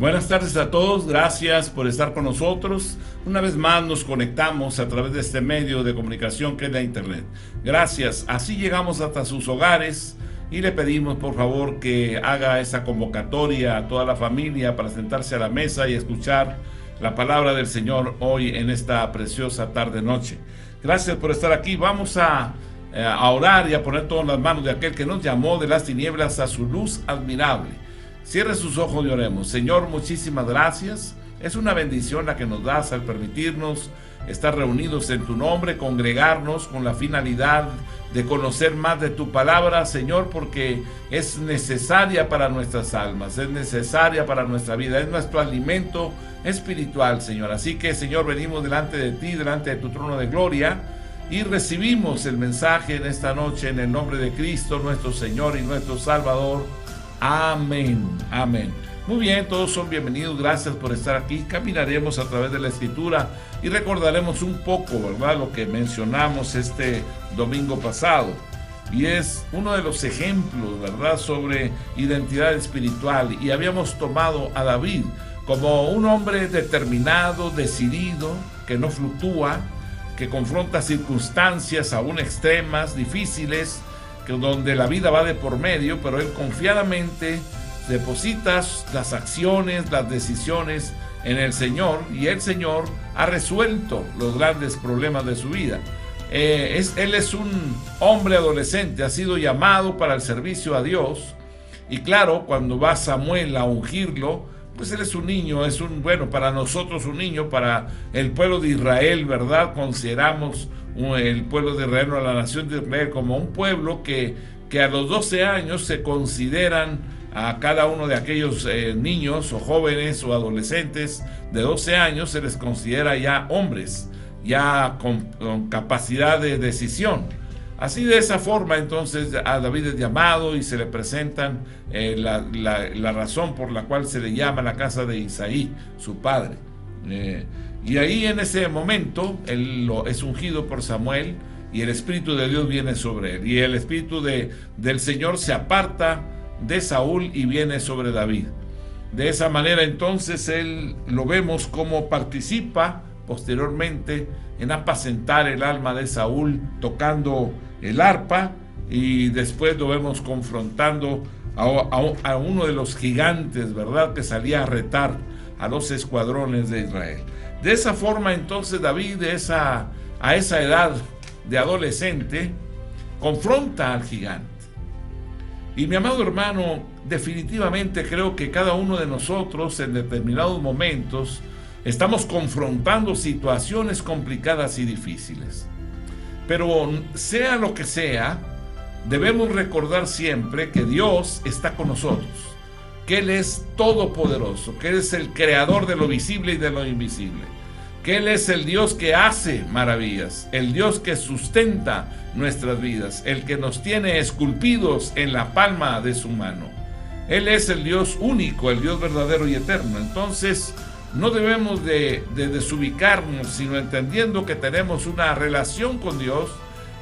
Buenas tardes a todos, gracias por estar con nosotros. Una vez más nos conectamos a través de este medio de comunicación que es la internet. Gracias, así llegamos hasta sus hogares y le pedimos por favor que haga esa convocatoria a toda la familia para sentarse a la mesa y escuchar la palabra del Señor hoy en esta preciosa tarde-noche. Gracias por estar aquí, vamos a orar y a poner todo en las manos de aquel que nos llamó de las tinieblas a su luz admirable. Cierre sus ojos y oremos. Señor, muchísimas gracias. Es una bendición la que nos das al permitirnos estar reunidos en tu nombre, congregarnos con la finalidad de conocer más de tu palabra, Señor, porque es necesaria para nuestras almas, es necesaria para nuestra vida, es nuestro alimento espiritual, Señor. Así que, Señor, venimos delante de ti, delante de tu trono de gloria, y recibimos el mensaje en esta noche en el nombre de Cristo, nuestro Señor y nuestro Salvador. Amén, amén. Muy bien, todos son bienvenidos, gracias por estar aquí. Caminaremos a través de la Escritura y recordaremos un poco, ¿verdad?, lo que mencionamos este domingo pasado. Y es uno de los ejemplos, ¿verdad?, sobre identidad espiritual. Y habíamos tomado a David como un hombre determinado, decidido, que no fluctúa, que confronta circunstancias aún extremas, difíciles, donde la vida va de por medio, pero él confiadamente deposita las acciones, las decisiones en el Señor, y el Señor ha resuelto los grandes problemas de su vida. Él es un hombre adolescente, ha sido llamado para el servicio a Dios, y claro, cuando va Samuel a ungirlo, pues él es un niño, bueno, para nosotros un niño, para el pueblo de Israel, ¿verdad? Consideramos el pueblo de Israel, o la nación de Israel, como un pueblo que a los 12 años se consideran a cada uno de aquellos niños o jóvenes o adolescentes de 12 años, se les considera ya hombres, ya con capacidad de decisión. Así, de esa forma, entonces a David es llamado y se le presentan la razón por la cual se le llama la casa de Isaí, su padre. Y ahí, en ese momento, él es ungido por Samuel y el Espíritu de Dios viene sobre él. Y el Espíritu del Señor se aparta de Saúl y viene sobre David. De esa manera, entonces, él lo vemos como participa posteriormente en apacentar el alma de Saúl tocando el arpa, y después lo vemos confrontando a uno de los gigantes, ¿verdad?, que salía a retar a los escuadrones de Israel. De esa forma, entonces, David, a esa edad de adolescente, confronta al gigante. Y mi amado hermano, definitivamente creo que cada uno de nosotros en determinados momentos estamos confrontando situaciones complicadas y difíciles. Pero sea lo que sea, debemos recordar siempre que Dios está con nosotros, que Él es todopoderoso, que Él es el creador de lo visible y de lo invisible, que Él es el Dios que hace maravillas, el Dios que sustenta nuestras vidas, el que nos tiene esculpidos en la palma de su mano. Él es el Dios único, el Dios verdadero y eterno. Entonces, no debemos de desubicarnos, sino entendiendo que tenemos una relación con Dios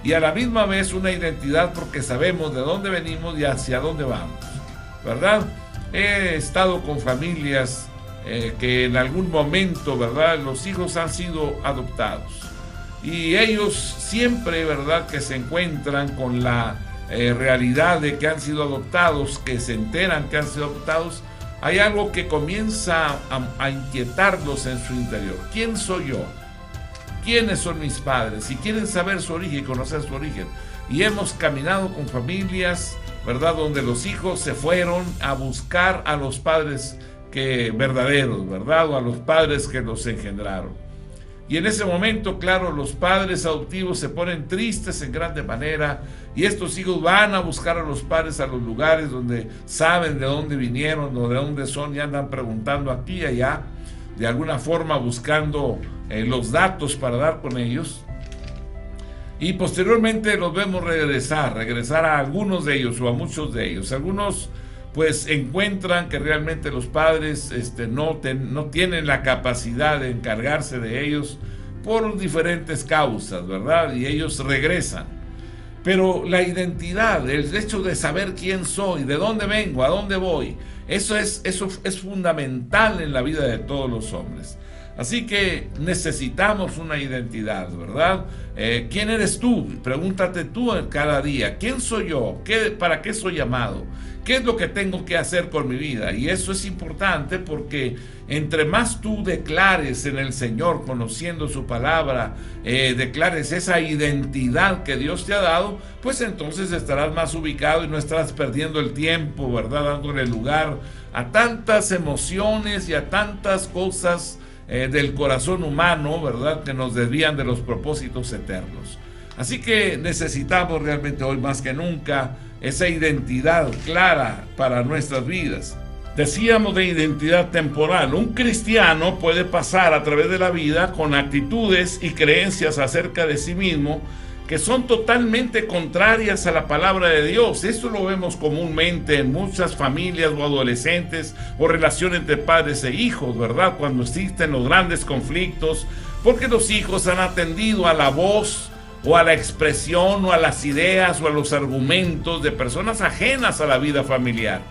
y a la misma vez una identidad, porque sabemos de dónde venimos y hacia dónde vamos, ¿verdad? He estado con familias que en algún momento, ¿verdad?, los hijos han sido adoptados, y ellos siempre, ¿verdad?, que se encuentran con la realidad de que han sido adoptados, que se enteran que han sido adoptados, hay algo que comienza a inquietarlos en su interior. ¿Quién soy yo? ¿Quiénes son mis padres? Y quieren saber su origen, conocer su origen. Y hemos caminado con familias, ¿verdad?, donde los hijos se fueron a buscar a los padres verdaderos, ¿verdad?, o a los padres que los engendraron. Y en ese momento, claro, los padres adoptivos se ponen tristes en grande manera, y estos hijos van a buscar a los padres a los lugares donde saben de dónde vinieron o de dónde son, y andan preguntando aquí y allá, de alguna forma buscando los datos para dar con ellos. Y posteriormente los vemos regresar a algunos de ellos o a muchos de ellos. Algunos pues encuentran que realmente los padres no tienen la capacidad de encargarse de ellos por diferentes causas, ¿verdad? Y ellos regresan. Pero la identidad, el hecho de saber quién soy, de dónde vengo, a dónde voy, eso es fundamental en la vida de todos los hombres. Así que necesitamos una identidad, ¿verdad? ¿Quién eres tú? Pregúntate tú cada día. ¿Quién soy yo? ¿Para qué soy llamado? ¿Qué es lo que tengo que hacer con mi vida? Y eso es importante porque entre más tú declares en el Señor, conociendo su palabra, declares esa identidad que Dios te ha dado, pues entonces estarás más ubicado y no estarás perdiendo el tiempo, ¿verdad? Dándole lugar a tantas emociones y a tantas cosas del corazón humano, ¿verdad?, que nos desvían de los propósitos eternos. Así que necesitamos realmente hoy más que nunca esa identidad clara para nuestras vidas. Decíamos de identidad temporal. Un cristiano puede pasar a través de la vida con actitudes y creencias acerca de sí mismo que son totalmente contrarias a la palabra de Dios. Esto lo vemos comúnmente en muchas familias o adolescentes o relación entre padres e hijos, ¿verdad? Cuando existen los grandes conflictos, porque los hijos han atendido a la voz o a la expresión o a las ideas o a los argumentos de personas ajenas a la vida familiar.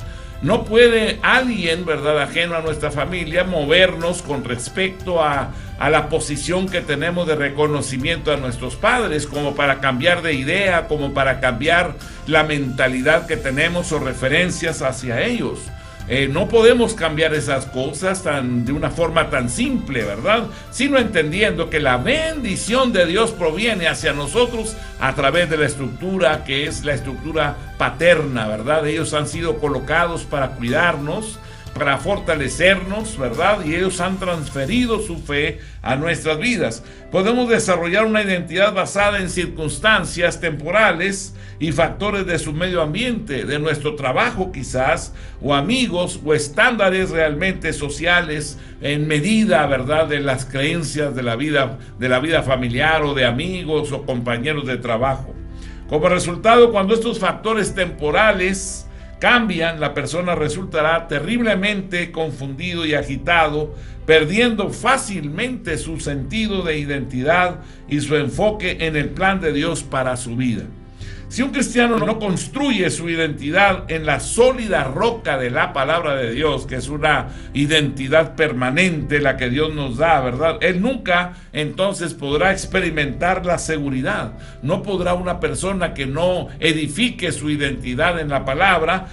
No puede alguien, ¿verdad?, ajeno a nuestra familia, movernos con respecto a la posición que tenemos de reconocimiento a nuestros padres, como para cambiar de idea, como para cambiar la mentalidad que tenemos o referencias hacia ellos. No podemos cambiar esas cosas de una forma tan simple, ¿verdad? Sino entendiendo que la bendición de Dios proviene hacia nosotros a través de la estructura que es la estructura paterna, ¿verdad? Ellos han sido colocados para cuidarnos, para fortalecernos, ¿verdad? Y ellos han transferido su fe a nuestras vidas. Podemos desarrollar una identidad basada en circunstancias temporales y factores de su medio ambiente, de nuestro trabajo quizás, o amigos, o estándares realmente sociales en medida, ¿verdad?, de las creencias de la vida familiar o de amigos o compañeros de trabajo. Como resultado, cuando estos factores temporales cambian, la persona resultará terriblemente confundido y agitado, perdiendo fácilmente su sentido de identidad y su enfoque en el plan de Dios para su vida. Si un cristiano no construye su identidad en la sólida roca de la palabra de Dios, que es una identidad permanente, la que Dios nos da, ¿verdad?, él nunca entonces podrá experimentar la seguridad. No podrá una persona que no edifique su identidad en la palabra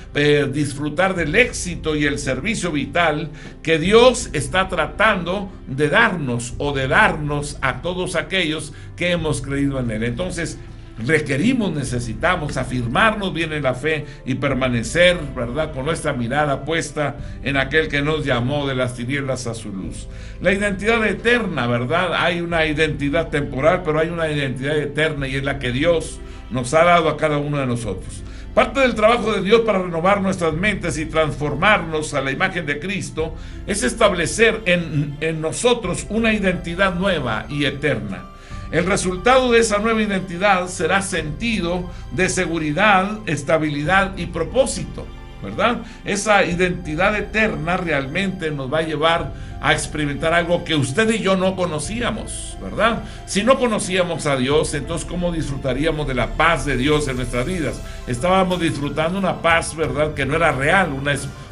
disfrutar del éxito y el servicio vital que Dios está tratando de darnos o de darnos a todos aquellos que hemos creído en él. Entonces, necesitamos afirmarnos bien en la fe y permanecer, ¿verdad?, con nuestra mirada puesta en aquel que nos llamó de las tinieblas a su luz. La identidad eterna, ¿verdad? Hay una identidad temporal, pero hay una identidad eterna y es la que Dios nos ha dado a cada uno de nosotros. Parte del trabajo de Dios para renovar nuestras mentes y transformarnos a la imagen de Cristo es establecer en nosotros una identidad nueva y eterna. El resultado de esa nueva identidad será sentido de seguridad, estabilidad y propósito, ¿verdad? Esa identidad eterna realmente nos va a llevar a experimentar algo que usted y yo no conocíamos, ¿verdad? Si no conocíamos a Dios, entonces ¿cómo disfrutaríamos de la paz de Dios en nuestras vidas? Estábamos disfrutando una paz, ¿verdad?, que no era real,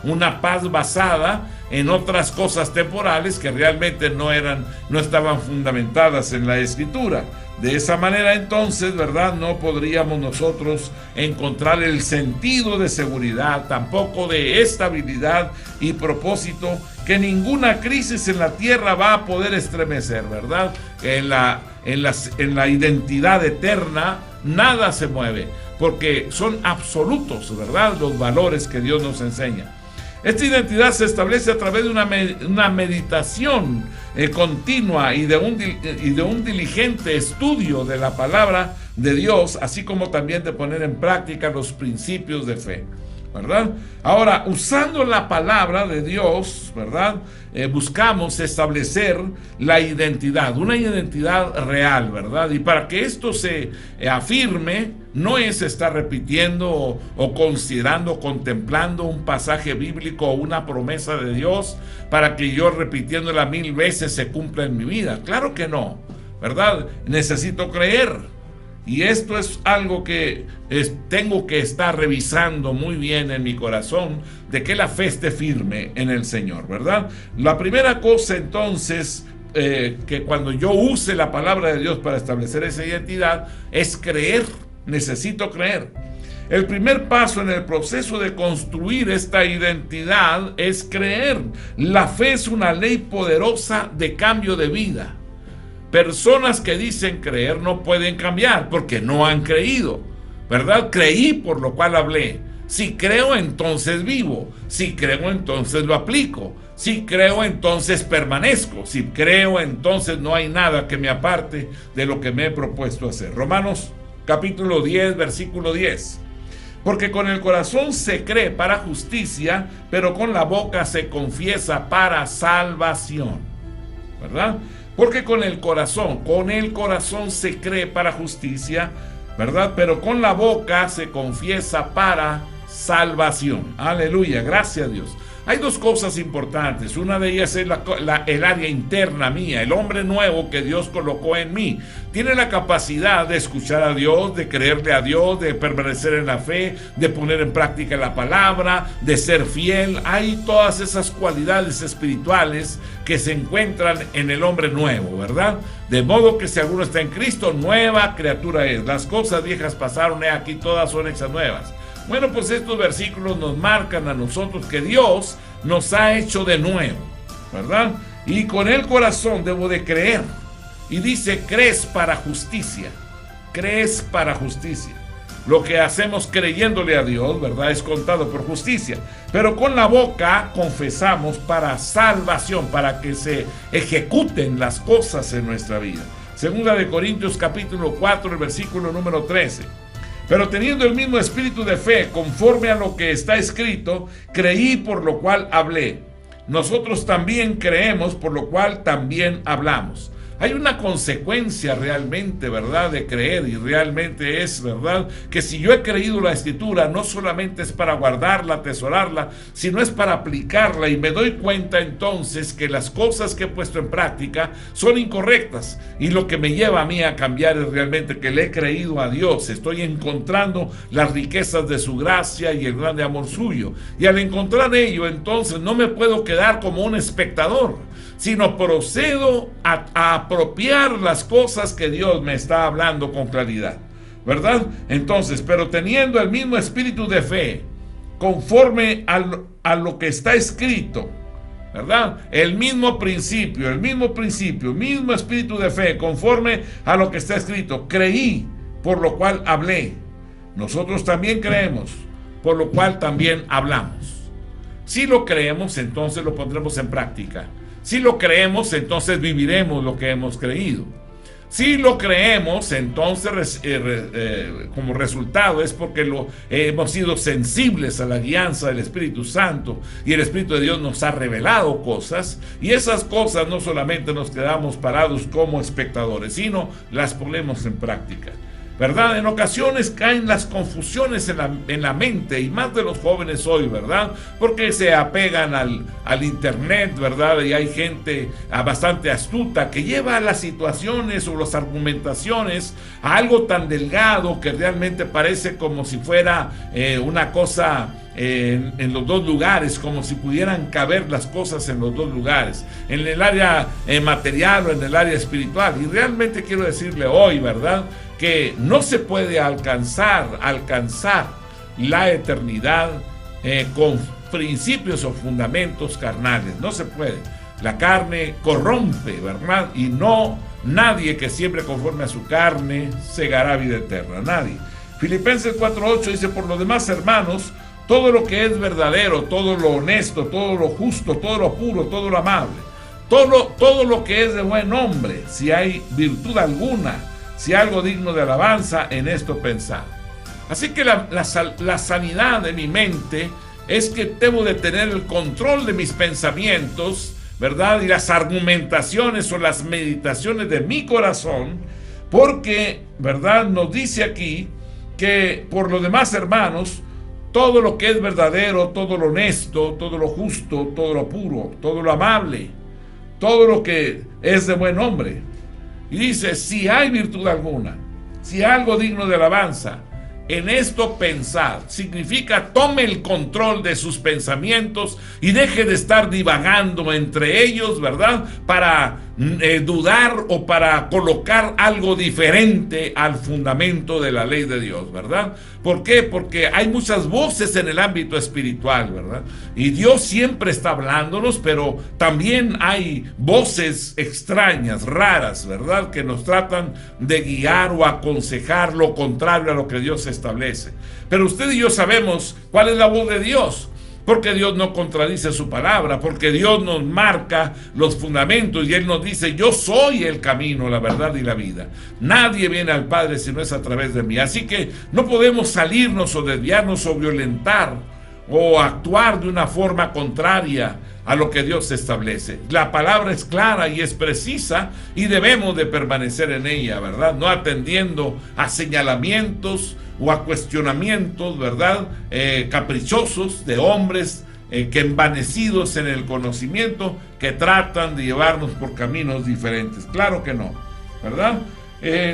una paz basada en otras cosas temporales que realmente no estaban fundamentadas en la Escritura. De esa manera entonces, ¿verdad?, no podríamos nosotros encontrar el sentido de seguridad, tampoco de estabilidad y propósito que ninguna crisis en la tierra va a poder estremecer, ¿verdad? En la identidad eterna nada se mueve, porque son absolutos, ¿verdad?, los valores que Dios nos enseña. Esta identidad se establece a través de una meditación continua y de un diligente estudio de la palabra de Dios, así como también de poner en práctica los principios de fe, ¿verdad? Ahora, usando la palabra de Dios, ¿verdad?, buscamos establecer la identidad, una identidad real, ¿verdad? Y para que esto se afirme, no es estar repitiendo o considerando, contemplando un pasaje bíblico o una promesa de Dios para que yo repitiéndola 1000 veces se cumpla en mi vida. Claro que no, ¿verdad? Necesito creer Y esto es algo que tengo que estar revisando muy bien en mi corazón, de que la fe esté firme en el Señor, ¿verdad? La primera cosa entonces, que cuando yo use la palabra de Dios para establecer esa identidad, es creer. Necesito creer. El primer paso en el proceso de construir esta identidad es creer. La fe es una ley poderosa de cambio de vida. Personas que dicen creer no pueden cambiar porque no han creído, ¿verdad? Creí, por lo cual hablé. Si creo, entonces vivo. Si creo, entonces lo aplico. Si creo, entonces permanezco. Si creo, entonces no hay nada que me aparte de lo que me he propuesto hacer. Romanos capítulo 10, versículo 10. Porque con el corazón se cree para justicia, pero con la boca se confiesa para salvación, ¿verdad? Porque con el corazón se cree para justicia, ¿verdad? Pero con la boca se confiesa para salvación. Aleluya, gracias a Dios. Hay dos cosas importantes. Una de ellas es el área interna mía, el hombre nuevo que Dios colocó en mí. Tiene la capacidad de escuchar a Dios, de creerle a Dios, de permanecer en la fe, de poner en práctica la palabra, de ser fiel. Hay todas esas cualidades espirituales que se encuentran en el hombre nuevo, ¿verdad? De modo que si alguno está en Cristo, nueva criatura es. Las cosas viejas pasaron, aquí todas son hechas nuevas. Bueno, pues estos versículos nos marcan a nosotros que Dios nos ha hecho de nuevo, ¿verdad? Y con el corazón debo de creer. Y dice, crees para justicia. Crees para justicia. Lo que hacemos creyéndole a Dios, ¿verdad? Es contado por justicia. Pero con la boca confesamos para salvación, para que se ejecuten las cosas en nuestra vida. Segunda de Corintios capítulo 4, el versículo número 13. Pero teniendo el mismo espíritu de fe, conforme a lo que está escrito, creí, por lo cual hablé. Nosotros también creemos, por lo cual también hablamos. Hay una consecuencia realmente, ¿verdad?, de creer, y realmente es verdad que si yo he creído la Escritura, no solamente es para guardarla, atesorarla, sino es para aplicarla, y me doy cuenta entonces que las cosas que he puesto en práctica son incorrectas, y lo que me lleva a mí a cambiar es realmente que le he creído a Dios. Estoy encontrando las riquezas de su gracia y el grande amor suyo, y al encontrar ello, entonces no me puedo quedar como un espectador, sino procedo a apropiar las cosas que Dios me está hablando con claridad, ¿verdad? Entonces, pero teniendo el mismo espíritu de fe, conforme a lo que está escrito, ¿verdad? El mismo principio, mismo espíritu de fe, conforme a lo que está escrito. Creí, por lo cual hablé. Nosotros también creemos, por lo cual también hablamos. Si lo creemos, entonces lo pondremos en práctica. Si lo creemos, entonces viviremos lo que hemos creído. Si lo creemos, entonces como resultado es porque hemos sido sensibles a la guianza del Espíritu Santo, y el Espíritu de Dios nos ha revelado cosas, y esas cosas no solamente nos quedamos parados como espectadores, sino las ponemos en práctica, ¿verdad? En ocasiones caen las confusiones en la mente, y más de los jóvenes hoy, ¿verdad? Porque se apegan al internet, ¿verdad? Y hay gente bastante astuta que lleva las situaciones o las argumentaciones a algo tan delgado que realmente parece como si fuera una cosa en los dos lugares, como si pudieran caber las cosas en los dos lugares, en el área material o en el área espiritual. Y realmente quiero decirle hoy, ¿verdad?, que no se puede alcanzar la eternidad con principios o fundamentos carnales. No se puede. La carne corrompe, ¿verdad? Y nadie que siempre conforme a su carne segará vida eterna. Nadie. Filipenses 4:8 dice: por lo demás, hermanos, todo lo que es verdadero, todo lo honesto, todo lo justo, todo lo puro, todo lo amable, todo lo que es de buen nombre, si hay virtud alguna, si algo digno de alabanza, en esto pensar. Así que la sanidad de mi mente es que debo de tener el control de mis pensamientos, ¿verdad? Y las argumentaciones o las meditaciones de mi corazón, porque, ¿verdad?, nos dice aquí que por lo demás, hermanos, todo lo que es verdadero, todo lo honesto, todo lo justo, todo lo puro, todo lo amable, todo lo que es de buen nombre. Y dice, si hay virtud alguna, si algo digno de alabanza, en esto pensad, significa tome el control de sus pensamientos y deje de estar divagando entre ellos, ¿verdad? Para dudar o para colocar algo diferente al fundamento de la ley de Dios, ¿verdad? ¿Por qué? Porque hay muchas voces en el ámbito espiritual, ¿verdad? Y Dios siempre está hablándonos, pero también hay voces extrañas, raras, ¿verdad? Que nos tratan de guiar o aconsejar lo contrario a lo que Dios establece. Pero usted y yo sabemos cuál es la voz de Dios, porque Dios no contradice su palabra, porque Dios nos marca los fundamentos y Él nos dice: yo soy el camino, la verdad y la vida. Nadie viene al Padre si no es a través de mí. Así que no podemos salirnos o desviarnos o violentar o actuar de una forma contraria a lo que Dios establece. La palabra es clara y es precisa y debemos de permanecer en ella, ¿verdad? No atendiendo a señalamientos o a cuestionamientos, ¿verdad? Caprichosos de hombres que envanecidos en el conocimiento, que tratan de llevarnos por caminos diferentes. Claro que no, ¿verdad?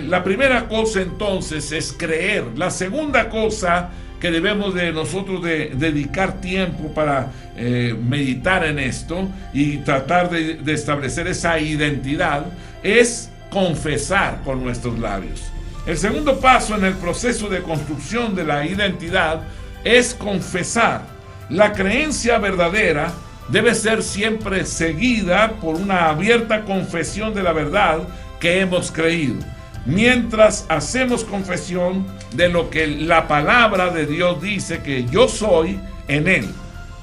La primera cosa entonces es creer. La segunda cosa que debemos de nosotros de dedicar tiempo para meditar en esto y tratar de establecer esa identidad es confesar con nuestros labios. El segundo paso en el proceso de construcción de la identidad es confesar. La creencia verdadera debe ser siempre seguida por una abierta confesión de la verdad que hemos creído, mientras hacemos confesión de lo que la palabra de Dios dice que yo soy en Él.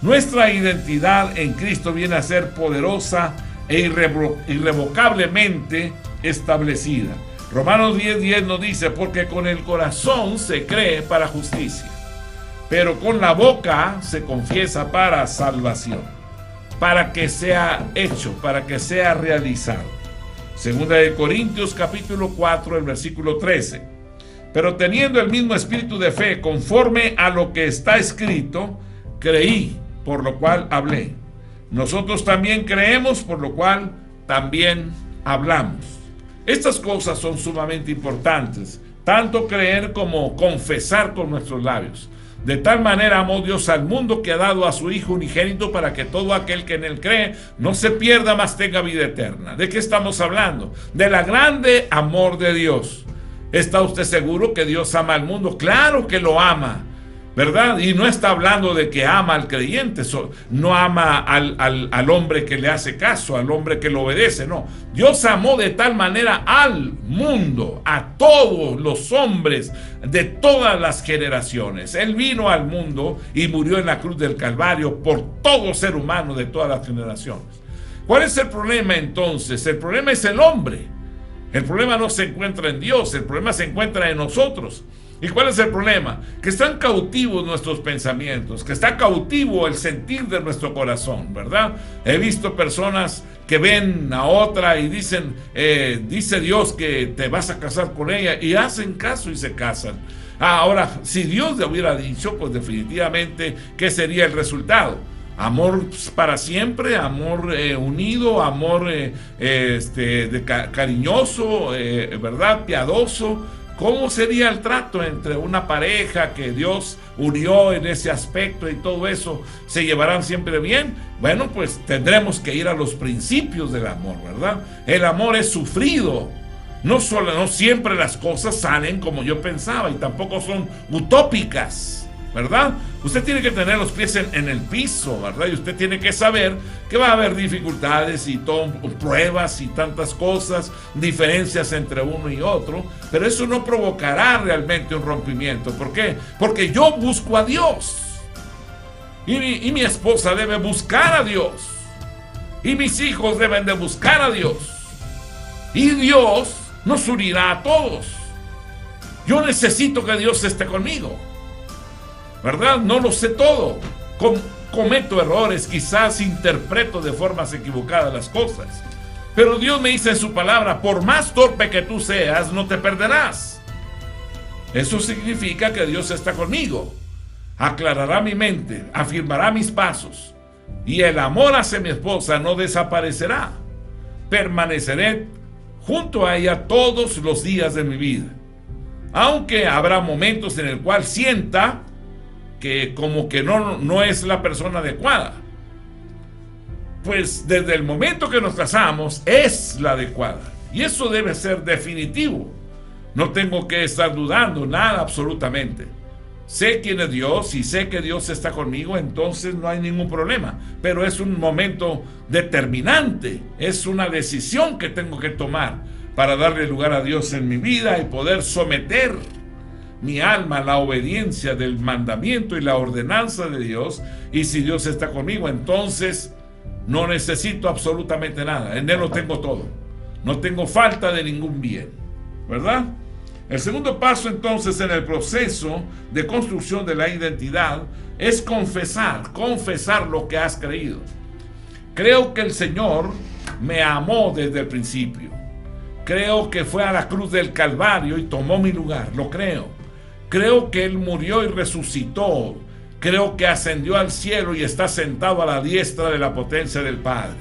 Nuestra identidad en Cristo viene a ser poderosa e irrevocablemente establecida. Romanos 10:10 nos dice: porque con el corazón se cree para justicia, pero con la boca se confiesa para salvación, para que sea hecho, para que sea realizado. Segunda de Corintios capítulo 4, el versículo 13. Pero teniendo el mismo espíritu de fe, conforme a lo que está escrito, creí, por lo cual hablé. Nosotros también creemos, por lo cual también hablamos. Estas cosas son sumamente importantes, tanto creer como confesar con nuestros labios. De tal manera amó Dios al mundo que ha dado a su Hijo unigénito para que todo aquel que en Él cree no se pierda, mas tenga vida eterna. ¿De qué estamos hablando? De la grande amor de Dios. ¿Está usted seguro que Dios ama al mundo? Claro que lo ama, ¿verdad? Y no está hablando de que ama al creyente, no ama al hombre que le hace caso, al hombre que lo obedece, no. Dios amó de tal manera al mundo, a todos los hombres de todas las generaciones. Él vino al mundo y murió en la cruz del Calvario por todo ser humano de todas las generaciones. ¿Cuál es el problema entonces? El problema es el hombre. El problema no se encuentra en Dios, el problema se encuentra en nosotros. ¿Y cuál es el problema? Que están cautivos nuestros pensamientos, que está cautivo el sentir de nuestro corazón, ¿verdad? He visto personas que ven a otra y dicen, dice Dios que te vas a casar con ella, y hacen caso y se casan. Ahora, si Dios le hubiera dicho, pues definitivamente, ¿qué sería el resultado? Amor para siempre, amor unido, amor cariñoso, ¿verdad? Piadoso. ¿Cómo sería el trato entre una pareja que Dios unió en ese aspecto y todo eso? ¿Se llevarán siempre bien? Bueno, pues tendremos que ir a los principios del amor, ¿verdad? El amor es sufrido. No siempre las cosas salen como yo pensaba y tampoco son utópicas, ¿verdad? Usted tiene que tener los pies en el piso, ¿verdad? Y usted tiene que saber que va a haber dificultades y pruebas y tantas cosas, diferencias entre uno y otro, pero eso no provocará realmente un rompimiento. ¿Por qué? Porque yo busco a Dios y mi esposa debe buscar a Dios y mis hijos deben de buscar a Dios y Dios nos unirá a todos. Yo necesito que Dios esté conmigo, ¿verdad? No lo sé todo. Cometo errores, quizás interpreto de formas equivocadas las cosas. Pero Dios me dice en su palabra: por más torpe que tú seas, no te perderás. Eso significa que Dios está conmigo. Aclarará mi mente, afirmará mis pasos. Y el amor hacia mi esposa no desaparecerá. Permaneceré junto a ella todos los días de mi vida. aunque habrá momentos en el cual sienta que como que no es la persona adecuada. Pues desde el momento que nos casamos es la adecuada, y eso debe ser definitivo. No tengo que estar dudando nada, absolutamente. Sé quién es Dios y sé que Dios está conmigo, entonces no hay ningún problema. Pero es un momento determinante, es una decisión que tengo que tomar para darle lugar a Dios en mi vida y poder someter mi alma a la obediencia del mandamiento y la ordenanza de Dios. Y si Dios está conmigo, entonces no necesito absolutamente nada. En Él lo tengo todo. No tengo falta de ningún bien, ¿verdad? El segundo paso entonces en el proceso de construcción de la identidad es confesar lo que has creído. Creo que el Señor me amó desde el principio. Creo que fue a la cruz del Calvario y tomó mi lugar, lo creo. Creo que Él murió y resucitó. Creo que ascendió al cielo y está sentado a la diestra de la potencia del Padre.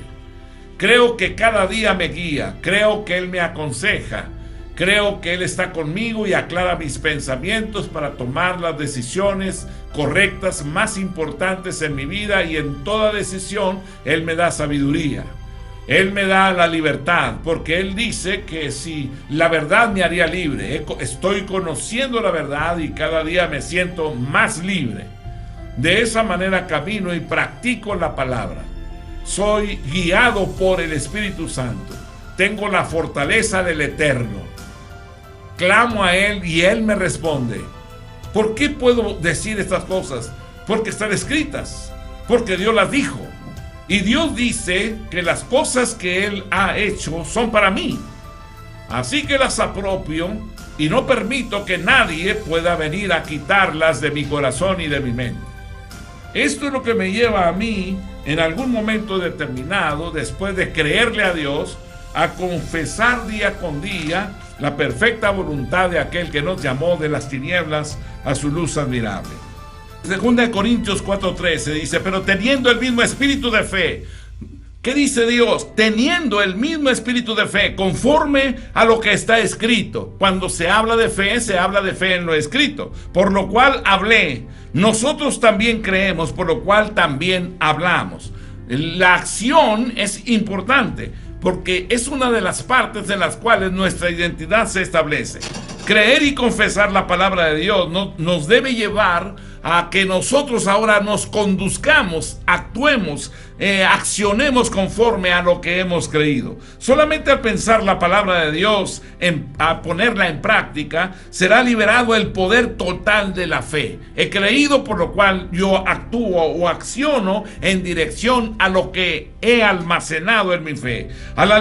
Creo que cada día me guía. Creo que Él me aconseja. Creo que Él está conmigo y aclara mis pensamientos para tomar las decisiones correctas más importantes en mi vida, y en toda decisión Él me da sabiduría. Él me da la libertad, porque Él dice que si la verdad me haría libre, estoy conociendo la verdad y cada día me siento más libre. De esa manera camino y practico la palabra. Soy guiado por el Espíritu Santo. Tengo la fortaleza del Eterno. Clamo a Él y Él me responde. ¿Por qué puedo decir estas cosas? Porque están escritas, porque Dios las dijo. Y Dios dice que las cosas que Él ha hecho son para mí. Así que las apropio y no permito que nadie pueda venir a quitarlas de mi corazón y de mi mente. Esto es lo que me lleva a mí, en algún momento determinado, después de creerle a Dios, a confesar día con día la perfecta voluntad de aquel que nos llamó de las tinieblas a su luz admirable. Segunda de Corintios 4:13 dice: pero teniendo el mismo espíritu de fe. ¿Qué dice Dios? Teniendo el mismo espíritu de fe, conforme a lo que está escrito. Cuando se habla de fe, se habla de fe en lo escrito. Por lo cual hablé. Nosotros también creemos, por lo cual también hablamos. La acción es importante, porque es una de las partes en las cuales nuestra identidad se establece. Creer y confesar la palabra de Dios nos debe llevar a que nosotros ahora nos conduzcamos, actuemos, accionemos conforme a lo que hemos creído. Solamente al pensar la palabra de Dios, a ponerla en práctica, será liberado el poder total de la fe. He creído, por lo cual yo actúo o acciono en dirección a lo que he almacenado en mi fe. Al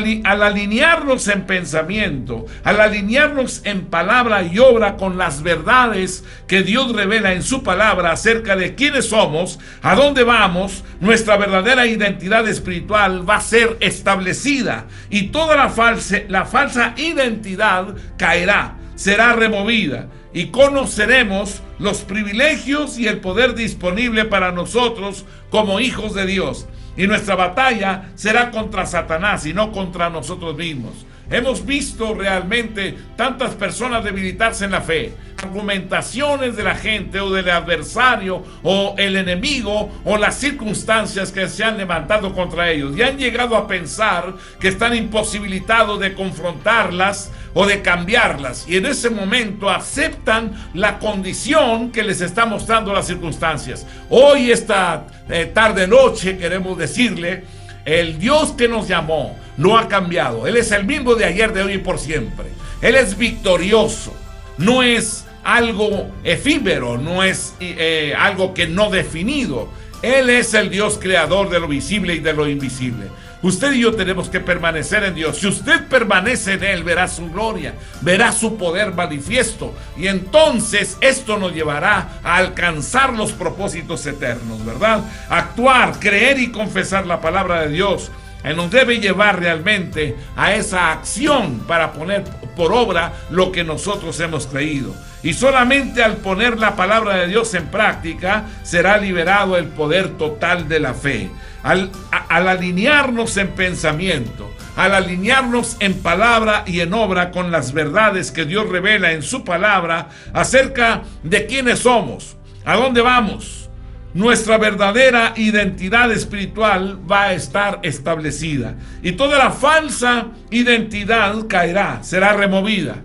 alinearnos en pensamiento, al alinearnos en palabra y obra con las verdades que Dios revela en su palabra acerca de quiénes somos, a dónde vamos, nuestra verdadera identidad espiritual va a ser establecida, y toda la falsa identidad caerá, será removida, y conoceremos los privilegios y el poder disponible para nosotros como hijos de Dios. Y nuestra batalla será contra Satanás y no contra nosotros mismos. Hemos visto realmente tantas personas debilitarse en la fe. Argumentaciones de la gente o del adversario o el enemigo o las circunstancias que se han levantado contra ellos, y han llegado a pensar que están imposibilitados de confrontarlas o de cambiarlas, y en ese momento aceptan la condición que les está mostrando las circunstancias. Hoy, esta tarde noche, queremos decirle: el Dios que nos llamó no ha cambiado. Él es el mismo de ayer, de hoy y por siempre. Él es victorioso. No es algo efímero, no es algo que no definido. Él es el Dios creador de lo visible y de lo invisible. Usted y yo tenemos que permanecer en Dios. Si usted permanece en Él, verá su gloria, verá su poder manifiesto, y entonces esto nos llevará a alcanzar los propósitos eternos, ¿verdad? Actuar, creer y confesar la palabra de Dios nos debe llevar realmente a esa acción para poner por obra lo que nosotros hemos creído. Y solamente al poner la palabra de Dios en práctica será liberado el poder total de la fe. Al al alinearnos en pensamiento, al alinearnos en palabra y en obra con las verdades que Dios revela en su palabra acerca de quiénes somos, a dónde vamos, nuestra verdadera identidad espiritual va a estar establecida y toda la falsa identidad caerá, será removida,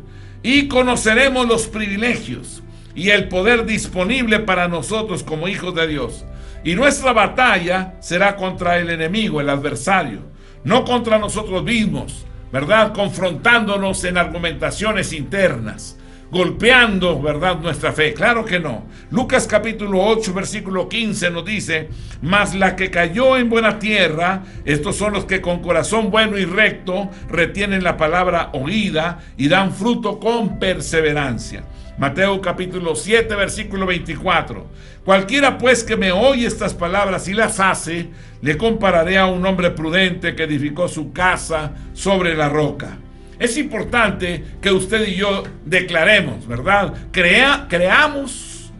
y conoceremos los privilegios y el poder disponible para nosotros como hijos de Dios. Y nuestra batalla será contra el enemigo, el adversario, no contra nosotros mismos, ¿verdad? Confrontándonos en argumentaciones internas, golpeando, ¿verdad?, nuestra fe. Claro que no. Lucas capítulo 8, versículo 15 nos dice: mas la que cayó en buena tierra, estos son los que con corazón bueno y recto retienen la palabra oída y dan fruto con perseverancia. Mateo capítulo 7, versículo 24. Cualquiera pues que me oye estas palabras y las hace, le compararé a un hombre prudente que edificó su casa sobre la roca. Es importante que usted y yo declaremos, ¿verdad? Creamos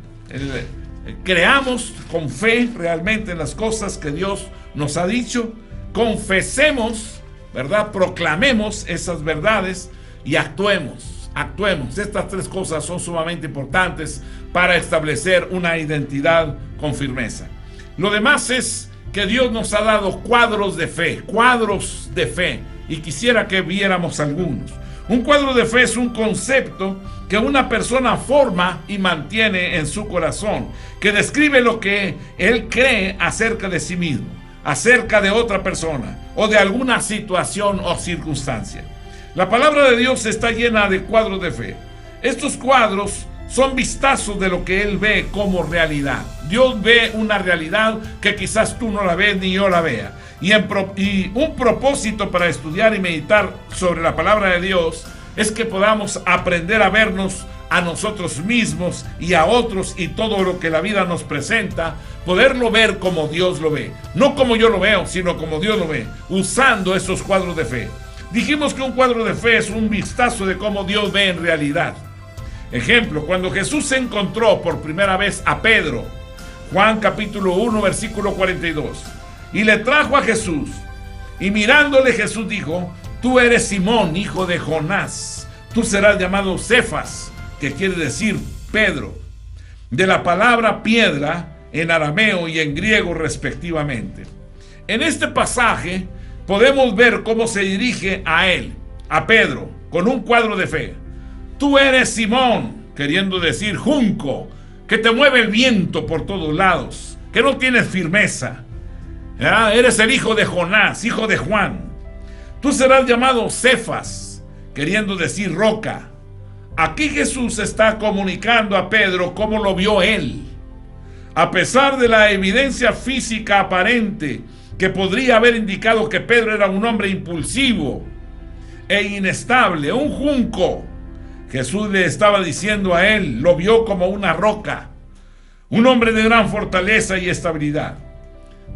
con fe realmente las cosas que Dios nos ha dicho. Confesemos, ¿verdad? Proclamemos esas verdades y actuemos. Estas tres cosas son sumamente importantes para establecer una identidad con firmeza. Lo demás es que Dios nos ha dado cuadros de fe, y quisiera que viéramos algunos. Un cuadro de fe es un concepto que una persona forma y mantiene en su corazón, que describe lo que él cree acerca de sí mismo, acerca de otra persona o de alguna situación o circunstancia. La palabra de Dios está llena de cuadros de fe. Estos cuadros son vistazos de lo que Él ve como realidad. Dios ve una realidad que quizás tú no la ves ni yo la vea. Y un propósito para estudiar y meditar sobre la palabra de Dios es que podamos aprender a vernos a nosotros mismos y a otros y todo lo que la vida nos presenta, poderlo ver como Dios lo ve. No como yo lo veo, sino como Dios lo ve, usando esos cuadros de fe. Dijimos que un cuadro de fe es un vistazo de cómo Dios ve en realidad. Ejemplo, cuando Jesús se encontró por primera vez a Pedro, Juan capítulo 1, versículo 42, y le trajo a Jesús, y mirándole Jesús dijo: tú eres Simón, hijo de Jonás, tú serás llamado Cefas, que quiere decir Pedro, de la palabra piedra en arameo y en griego respectivamente. En este pasaje podemos ver cómo se dirige a él, a Pedro, con un cuadro de fe. Tú eres Simón, queriendo decir junco, que te mueve el viento por todos lados, que no tienes firmeza. Eres el hijo de Jonás, hijo de Juan. Tú serás llamado Cefas, queriendo decir roca. Aquí Jesús está comunicando a Pedro cómo lo vio él. A pesar de la evidencia física aparente que podría haber indicado que Pedro era un hombre impulsivo e inestable, un junco, Jesús le estaba diciendo a él, lo vio como una roca, un hombre de gran fortaleza y estabilidad.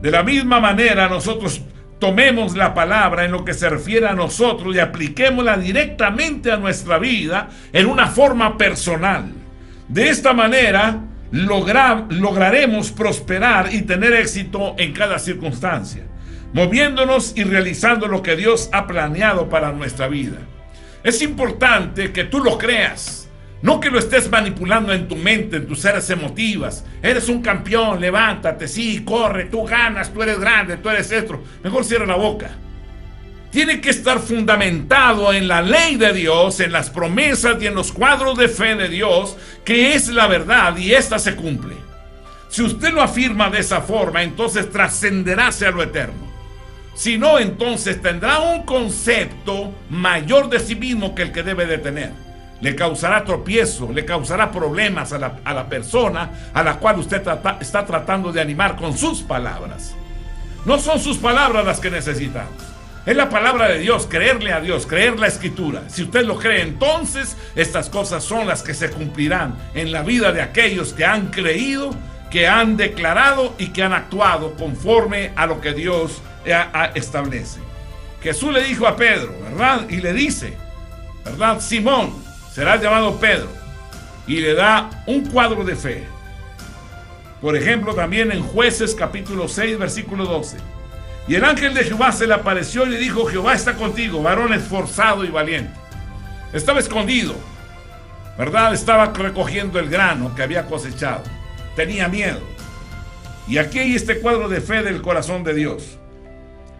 De la misma manera, nosotros tomemos la palabra en lo que se refiere a nosotros y apliquémosla directamente a nuestra vida en una forma personal. De esta manera lograremos prosperar y tener éxito en cada circunstancia, moviéndonos y realizando lo que Dios ha planeado para nuestra vida. Es importante que tú lo creas, no que lo estés manipulando en tu mente, en tus seres emotivas. Eres un campeón, levántate, sí, corre, tú ganas, tú eres grande, tú eres esto. Mejor cierra la boca. Tiene que estar fundamentado en la ley de Dios, en las promesas y en los cuadros de fe de Dios, que es la verdad y esta se cumple. Si usted lo afirma de esa forma, entonces trascenderá hacia lo eterno. Si no, entonces tendrá un concepto mayor de sí mismo que el que debe de tener. Le causará tropiezo, le causará problemas a la persona a la cual usted está tratando de animar con sus palabras. No son sus palabras las que necesitamos. Es la palabra de Dios, creerle a Dios, creer la Escritura. Si usted lo cree, entonces estas cosas son las que se cumplirán en la vida de aquellos que han creído, que han declarado y que han actuado conforme a lo que Dios establece. Jesús le dijo a Pedro, ¿verdad? Y le dice, ¿verdad? Simón, serás llamado Pedro. Y le da un cuadro de fe. Por ejemplo, también en Jueces capítulo 6, versículo 12. Y el ángel de Jehová se le apareció y le dijo: Jehová está contigo, varón esforzado y valiente. Estaba escondido, ¿verdad? Estaba recogiendo el grano que había cosechado. Tenía miedo. Y aquí hay este cuadro de fe del corazón de Dios.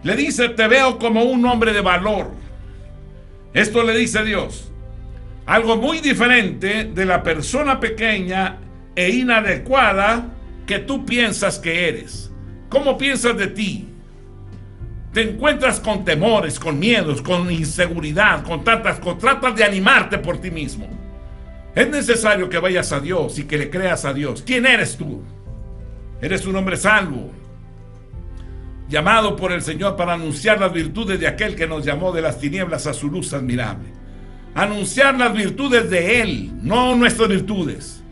Le dice: te veo como un hombre de valor. Esto le dice Dios. Algo muy diferente de la persona pequeña e inadecuada que tú piensas que eres. ¿Cómo piensas de ti? Te encuentras con temores, con miedos, con inseguridad, con tantas cosas. Tratas de animarte por ti mismo. Es necesario que vayas a Dios y que le creas a Dios. ¿Quién eres tú? Eres un hombre salvo, llamado por el Señor para anunciar las virtudes de aquel que nos llamó de las tinieblas a su luz admirable. Anunciar las virtudes de Él, no nuestras virtudes.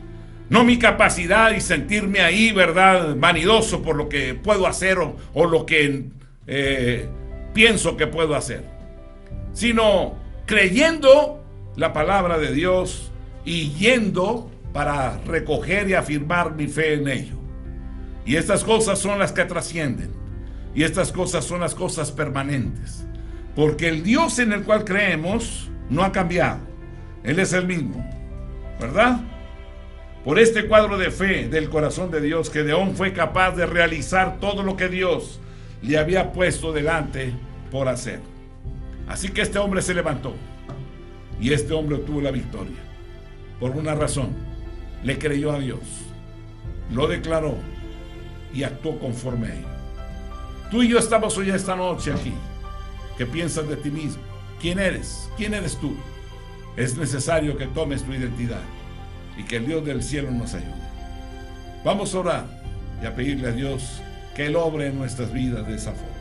No mi capacidad y sentirme ahí, ¿verdad?, vanidoso por lo que puedo hacer o lo que pienso que puedo hacer. Sino creyendo la palabra de Dios y yendo para recoger y afirmar mi fe en ello. Y estas cosas son las que trascienden. Y estas cosas son las cosas permanentes. Porque el Dios en el cual creemos no ha cambiado. Él es el mismo, ¿verdad? Por este cuadro de fe del corazón de Dios, Gedeón fue capaz de realizar todo lo que Dios le había puesto delante por hacer. Así que este hombre se levantó y este hombre obtuvo la victoria. Por una razón: le creyó a Dios, lo declaró y actuó conforme a ello. Tú y yo estamos hoy esta noche aquí. ¿Qué piensas de ti mismo? ¿Quién eres? ¿Quién eres tú? Es necesario que tomes tu identidad y que el Dios del cielo nos ayude. Vamos a orar y a pedirle a Dios que Él obre en nuestras vidas de esa forma.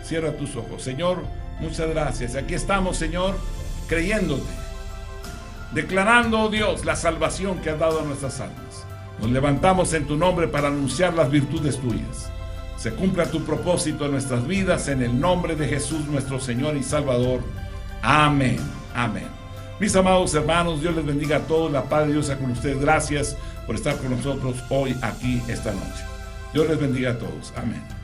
Cierra tus ojos. Señor, muchas gracias. Aquí estamos, Señor, creyéndote, declarando, oh Dios, la salvación que has dado a nuestras almas. Nos levantamos en tu nombre para anunciar las virtudes tuyas. Se cumpla tu propósito en nuestras vidas, en el nombre de Jesús, nuestro Señor y Salvador. Amén. Amén. Mis amados hermanos, Dios les bendiga a todos. La paz de Dios sea con ustedes. Gracias por estar con nosotros hoy aquí esta noche. Dios les bendiga a todos. Amén.